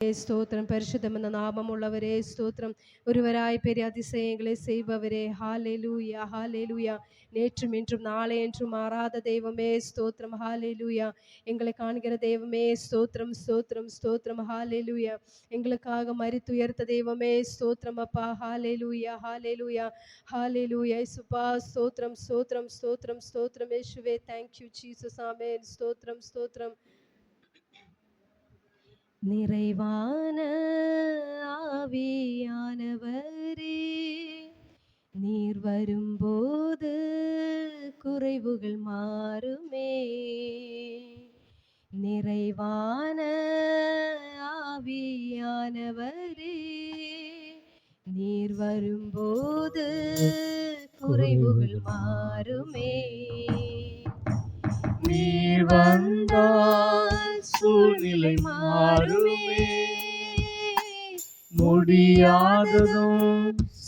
ஸ்தோத்திரம். பரிசுத்தம் என்ற நாமம் உள்ளவரே ஸ்தோத்திரம். ஒருவராய் பெரிய அதிசயங்களை செய்பவரே ஹalleluya ஹalleluya. நேற்றும் இன்றும் நாளை என்றும் மாறாத தெய்வமே ஸ்தோத்திரம் ஹalleluya. எங்களை காண்கிற தெய்வமே ஸ்தோத்திரம் ஸ்தோத்திரம் ஸ்தோத்திரம் ஹalleluya. எங்களுக்காக மரித்து உயர்த்த தெய்வமே ஸ்தோத்திரம் அப்பா ஹalleluya ஹalleluya ஹalleluya. இயேசுப்பா ஸ்தோத்திரம் ஸ்தோத்திரம் ஸ்தோத்திரம் ஸ்தோத்திரம் இயேசுவே. Thank you Jesus. ஆமென். ஸ்தோத்திரம் ஸ்தோத்திரம். நிறைவான ஆவியானவரே, நீர் வரும்போது குறைவுகள் மாறுமே. நிறைவான ஆவியானவரே, நீர் வரும்போது குறைவுகள் மாறுமே. நீர் வந்தால் சூழ்நிலை மாறுமே, முடியாததும்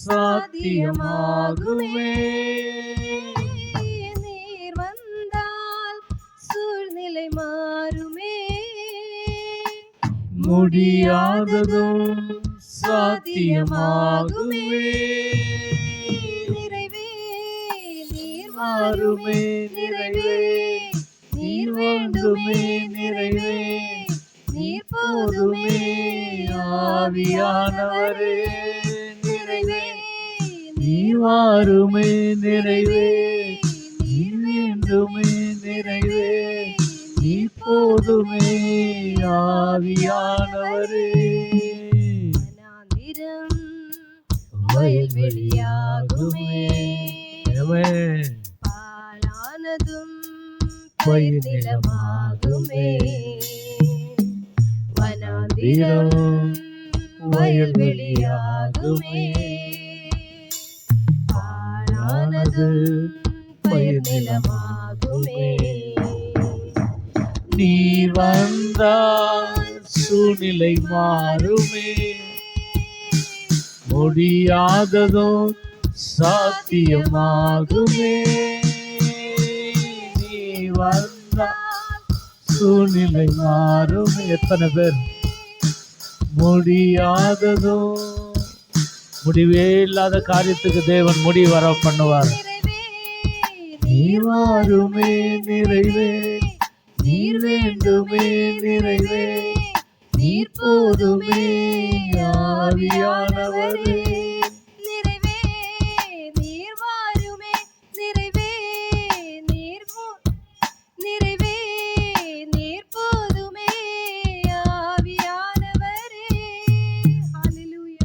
சாத்தியமாகுமே. நீர் வந்தால் சூழ்நிலை மாறுமே, முடியாததும் சாத்தியமாகுமே. நிறைவே நீர் மாறுமே, நிறைவே நீர் வேண்டுமே, நிறைவே நீர் போதுமே. ஆவியானவரே நிறைவே நீர் வாருமே, நிறைவே நீர் வேண்டுமே, நிறைவே நீர் போதுமே. ஆவியானவரே வயல்வெளியாகுமே, பாலானதும் பயிர் நிலமாகுமே. வனாந்திரம் வயல்வெளியாகுமே, பாலானது பயிர் நிலமாகுமே. நீர் வந்தால் சூழ்நிலை மாறுமே, முடியாததும் சாத்தியமாகுமே. நீ வந்தால் சூழ்நிலை மாறுமே. எத்தனை பேர் முடியாததும் முடிவே இல்லாத காரியத்துக்கு தேவன் முடிவு வர பண்ணுவார். நீர் வாருமே, நிறைவே நீர் வேண்டுமே, நிறைவே நீர் போதுமே. ஆவியானவரே நிறைவே நீர் வாருமே, நிறைவே நீர் நிறைவே நீர் போதுமே. ஆவியானவரே ஹalleluya.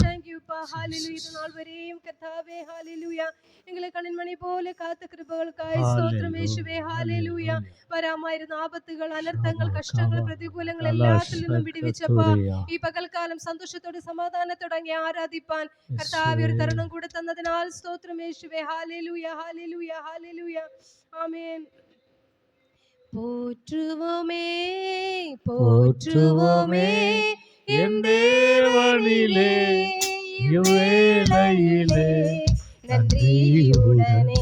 Thank you பா ஹalleluya. இந்த நாள் வரையும் கர்த்தாவே ஹalleluya. எங்களை கண்மணி போல காத்த கிருபைகளுக்காய் ஸ்தோத்திரம் இயேசுவே ஹalleluya. വരാമായിരുന്ന ആപത്തുകൾ, അനർത്ഥങ്ങൾ, കഷ്ടങ്ങൾ, പ്രതികൂലങ്ങൾ എല്ലാത്തിൽ നിന്നും വിടുവിച്ചപ്പാ ഈ പകൽക്കാലം സന്തോഷത്തോടെ സമാധാനത്തോടെ അങ്ങേ ആരാധിപ്പാൻ കർത്താവേ ഒരു തരുണം കൂടെ തന്നതിനാൽ സ്തോത്രം യേശുവേ ഹല്ലേലൂയ ഹല്ലേലൂയ ഹല്ലേലൂയ ആമേൻ. போற்றுவோமே போற்றுவோமே என் தேவனிலே இவ்வேளையிலே நன்றியுடனே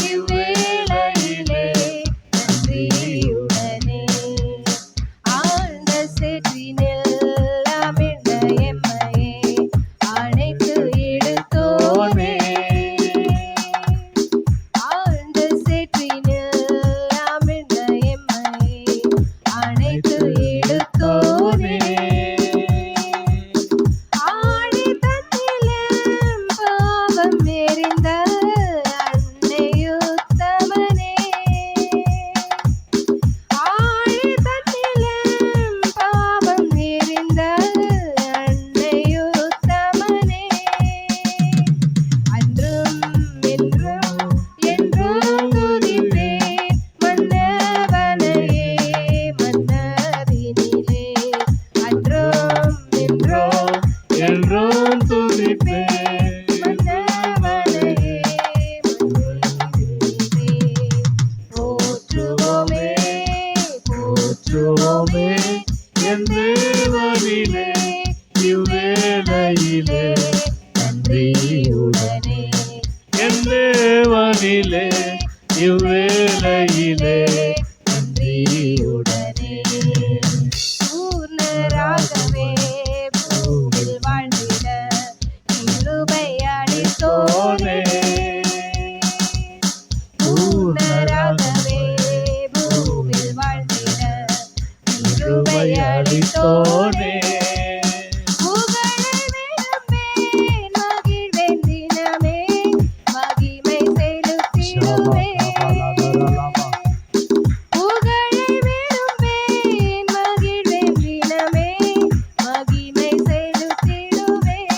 இவ்வேளையிலே நன்றியுடனே ஏற்றுவோமே என் தேவனிலே இவ்வேளையிலே நன்றியுடனே என் தேவனிலே இவ்வேளையிலே நன்றியுடனே பூர்ணராகவே பூவில் வாழ்ந்திட கிருபை அளித்தோனே பூர்ணராகவே பூவில் வாழ்ந்திட கிருபை அளித்தோனே புகழை விரும்பேன் மகிழ்வேன் தினமே மகிமை செலுத்திடுவேன் புகழை விரும்பேன் மகிழ்வேன் தினமே மகிமை செலுத்திடுவேன்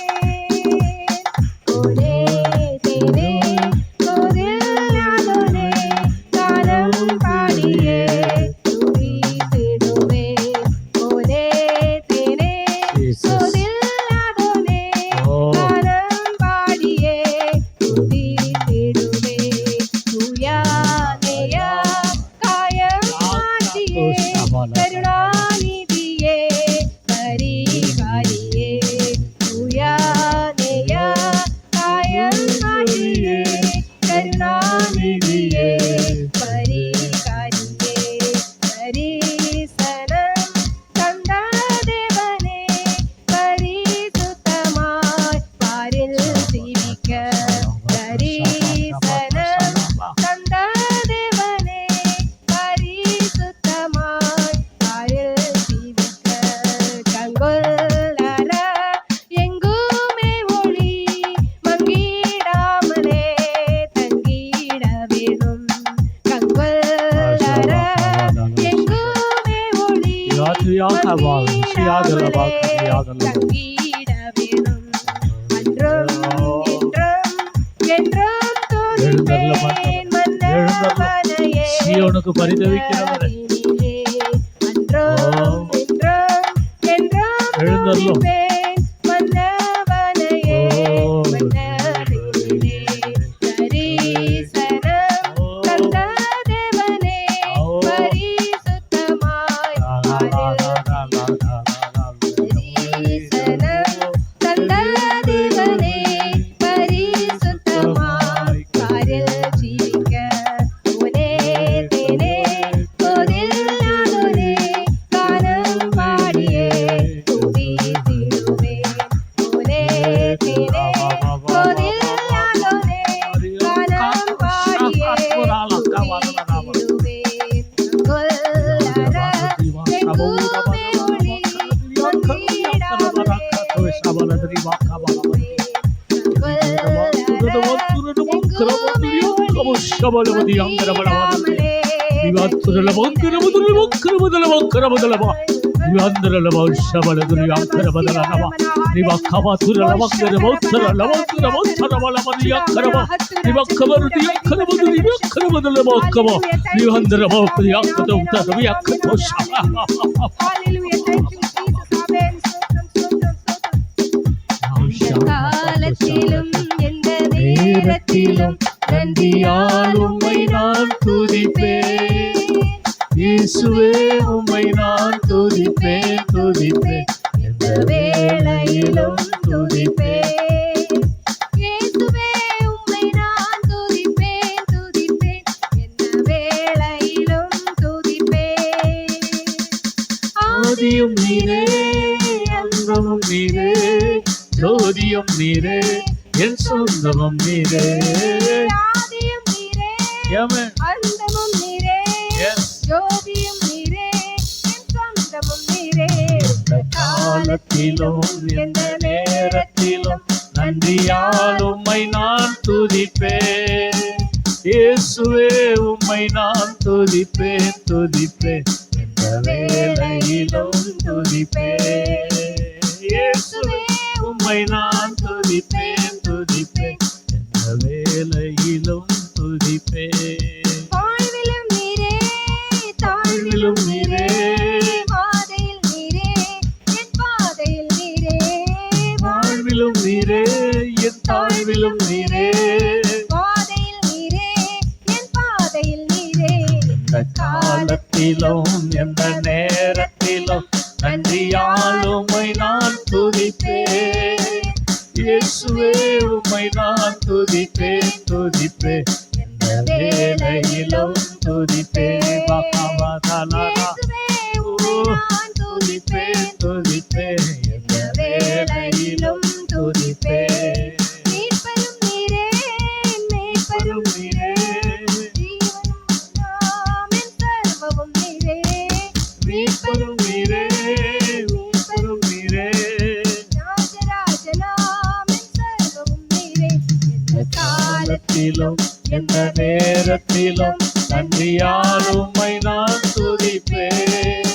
ஒரே தேனே கோதில்லாதோனே காலம் பாடியே துதித்திடுவேன் ஒரே தேனே கோதில்லாதோனே காலம் பாடியே துதித்திடுவேன் தூயா நேயா காயம் மாற்றியே கருணாநிதியே பரிகாரியே தூயா நேயா காயம் மாற்றியே கருணாநிதியே பரிகாரியே பரிசனம் தந்த தேவனே பரிசுத்தமாய் பாரில் ஜீவிக்க பரிசனம் தந்த தேவனே பரிசுத்தமாய் பாரில் ஜீவிக்க கங்கொள்ளற எங்குமே ஒளி மங்கிடாமலே தங்கிட வேணும் கங்கொள்ளற எங்குமே ஒளி தங்கிட வேணும் அன்றும் என்றும் துதிப்பேன் மன்னவனையே சீயோனுக்கு பரிதவிக்கிறவரே அன்றும் என்றும் எழுந்தருளும். துதிப்பேன் மன்னவனையே மன்னவனே தரிசனம் தந்த தேவனே பரிசுத்தமாய் பாரில் தரிசனம் தந்த தேவனே பரிசுத்தமாய் பாரில் ஜீவிக்க உனே தேனே கோதில்லாதோனே காலம் பாடியே துதித்திடுவேன் உனே தேனே கோதில்லாதோனே காலம் பாடியே துதித்திடுவேன் கொல்லற எங்குமே ஒளி மங்கிடாமலே காலத்திலும் எந்த நேரத்திலும் நன்றியால் உம்மை நான் துதிப்பேன் இயேசுவே உம்மை நான் துதிப்பேன் துதிப்பேன் எந்த வேளையிலும் துதிப்பேன் இயேசுவே உம்மை நான் துதிப்பேன் துதிப்பேன் எந்த வேளையிலும் துதிப்பேன் ஆதியும் நீரே அந்தமும் நீரே ஜோதியும் நீரே என் சொந்தமும் நீரே ஆதியும் நீரே Amen. அந்தமும் நீரே Yes. ஜோதியும் நீரே என் சொந்தமும் நீரே காலத்திலும் எந்த நேரத்திலும் நன்றியால் உம்மை நான் துதிப்பேன் இயேசுவே உம்மை நான் துதிப்பேன் துதிப்பேன் எந்த வேளையிலும் துதிப்பேன் இயேசுவே உம்மை நான் துதிப்பேன் துதிப்பேன் எந்த வேளையிலும் துதிப்பேன் வாழ்விலும் நீரே தாழ்விலும் நீரே பாதையில் நீரே என் பாதையில் நீரே வாழ்விலும் நீரே என் தாழ்விலும் நீரே பாதையில் நீரே என் பாதையில் நீரே எந்த காலத்திலும் எந்த நேரத்திலும் நன்றியால் உம்மை நான் துதிப்பேன். இயேசுவே உம்மை நான் துதிப்பேன் துதிப்பேன், எந்த வேளையிலும் துதிப்பேன். பகவதலா துதிப்பேன் துதிப்பேன், எந்த வேளையிலும் துதிப்பேன். மீட்பரும் நீரே, மீட்பரும் நீரே, சர்வமும் நீரே, மீட்பரும் நீரே, மீட்பரும் நீரே, ராஜராஜனாமின் சர்வமும் நீரே. எந்த காலத்திலும் எந்த நேரத்திலும் நன்றியால் உம்மை நான் துதிப்பேன்.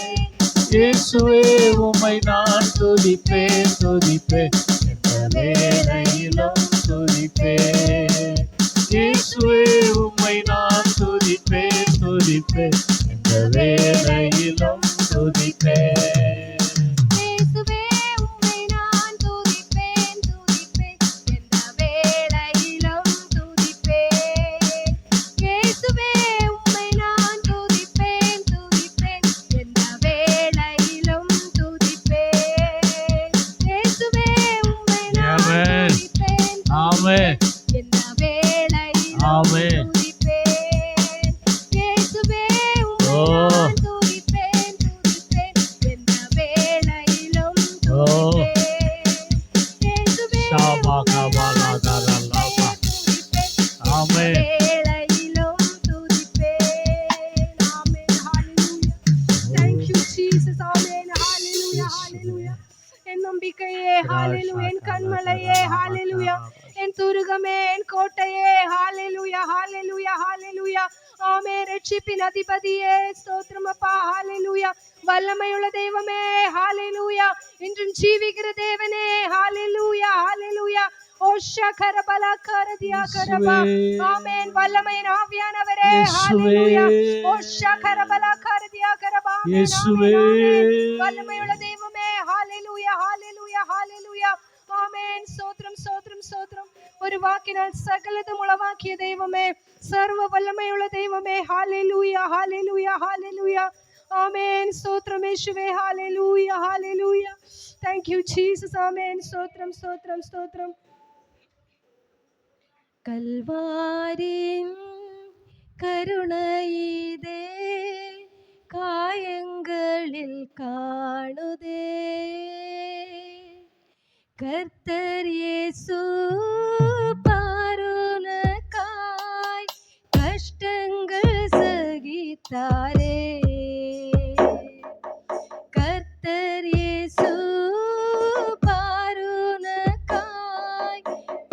இயேசுவே உம்மை நான் துதிப்பேன் துதிப்பேன், எந்த வேளையிலும் துதிப்பேன். இயேசுவே உம்மை நான் துதிப்பேன் துதிப்பேன், எந்த வேளையிலும் துதிப்பேன். இயேசுவே உம்மை நான் துதிப்பேன் துதிப்பேன், எந்த வேளையிலும் துதிப்பேன். இயேசுவே உம்மை நான் துதிப்பேன் துதிப்பேன், எந்த வேளையிலும் துதிப்பேன். இயேசுவே உம்மை நான் ஆமென். துதிப்பேன் ஆமென். எந்த வேளையிலும் ஆமென். துதிப்பேன். இயேசுவே உம்மை ஓ. நான் துதிப்பேன் துதிப்பேன், எந்த வேளையிலும் துதிப்பேன். இயேசுவே ஷாபாகபாலகரலபா. ஆமென். வேளையிலும் துதிப்பேன். ஆமென். ஹalleluya. Thank you Jesus. ஆமென். ஹalleluya. ஹalleluya. என் நம்பிக்கையே ஹalleluya, என் கண்மலையே ஹalleluya, என் துருகமே, என் கோட்டையே ஹalleluya, ஹalleluya, ஹalleluya. ஆமென். ரட்சிப்பின் அதிபதியே ஸ்தோத்திரம் அப்பா, ஹalleluya. வல்லமையுள்ள தெய்வமே ஹalleluya, இன்றும் ஜீவிக்கிற தேவனே ஹalleluya, ஹalleluya. ஓஷகர பலகர தியாகரபா. ஆமென். வல்லமையின் ஆவியானவரே ஹalleluya. ஓஷகர பலகர தியாகரபா. இயேசுவே. வல்லமையுள்ள தெய்வமே ஹalleluya, ஹalleluya, ஹalleluya. ஆமென். ஸ்தோத்திரம் ஸ்தோத்திரம் ஸ்தோத்திரம். ஒரு வாக்கினால் சகலதும் உளவாக்கிய தெய்வமே, சர்வ வல்லமையுள்ள தெய்வமே ஹalleluya, ஹalleluya, ஹalleluya. ஆமென். ஸ்தோத்திரம் இயேசுவே, ஹalleluya, ஹalleluya. Thank you Jesus. ஆமென். ஸ்தோத்திரம் ஸ்தோத்திரம் ஸ்தோத்திரம். கல்வாரின் கருணையிதே காயங்களில் காணுதே, கர்த்தர் இயேசு பாருனக்காய் கஷ்டங்கள் சகித்தாரே, கர்த்தர் இயேசு பாருனக்காய்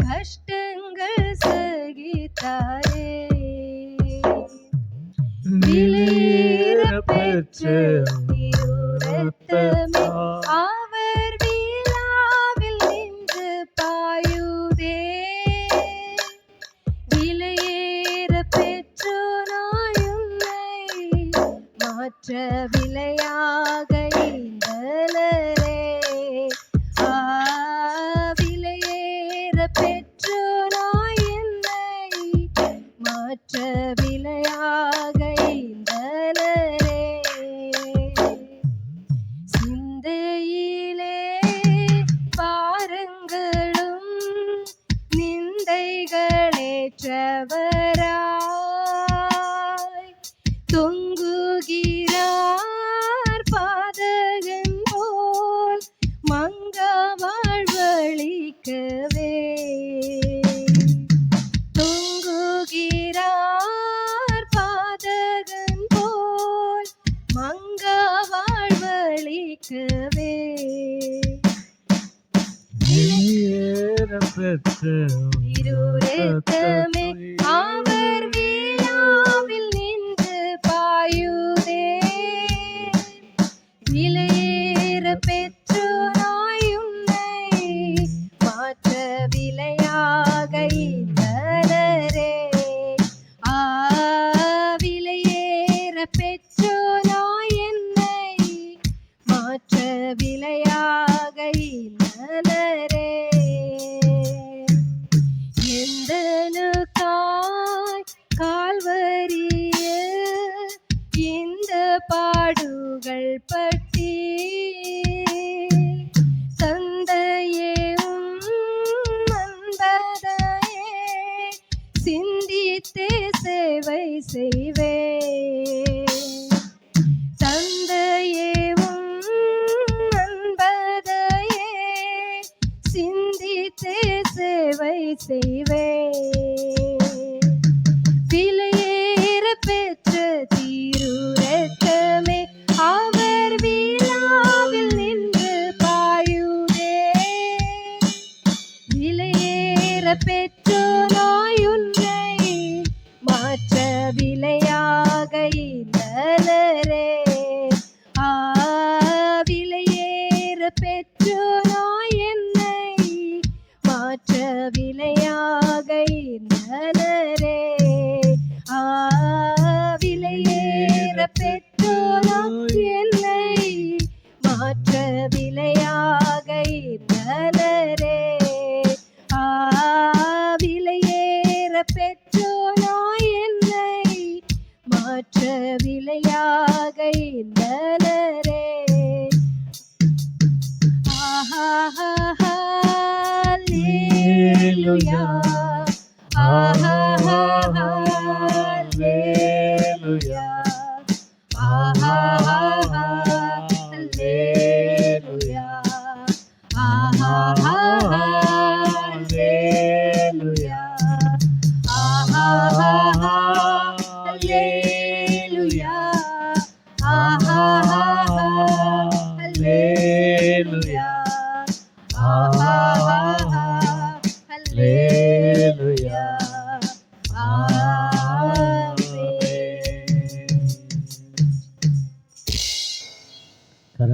கஷ்டங்கள் சகித்தாரே. விலையேற பெற்ற இரத்தமே அவர் விழாவில் நின்று பாயுதே, விலையேற பெற்றோனாய் உன்னை மாற்ற விலையாக ஈந்தலரே. விலையேற பெற்றோனாய் என்னை மாற்ற விலையாக ஈந்தலரே. சிந்தையிலே பாரங்களும் நிந்தைகளேற்றவராய் தொங்குகிறார் பாதகன் போல் மங்க வாழ்வழிக்கவே, தொங்குகிறார் பாதகன் போல் மங்க வாழ்வழிக்கவே. விலையேற பெற்ற இருரத்தமே அவர் விழாவில் நின்று பாயுதே, விலையேற பெற்றோனாய் உன்னை மாற்ற விலையாக ஈந்தலரே. விலையேற பெற்றோனாய் என்னை மாற்ற விலையாக ஈந்தலரே. எந்தனுக்காய் புகழ்பட்டி தந்தையே நண்பதையே சிந்தித்தே சேவை செய்வே தந்தையே நண்பதையே சிந்தித்தே சேவை செய்வே விலையேற பெற்ற தீருரக்கமே அவர் விழாவில் நின்று பாயுதே விலையேற பெற்றோனாய் உன்னை மாற்ற விலையாக இந்தனரே விலையேற பெற்றோனாய் என்னை மாற்ற விலையாக இந்தனரே விலையேற பெற்றோனாய் என்னை மாற்ற விலையாக இந்தனரே விலையேற பெற்றோனாய் என்னை மாற்ற விலையாக இந்தனரே ஹல்லேலூயா ஹல்லேலூயா ஹல்லேலூயா ஹல்லேலூயா ஹல்லேலூயா ஹல்லேலூயா Hallelujah. ஆமென்.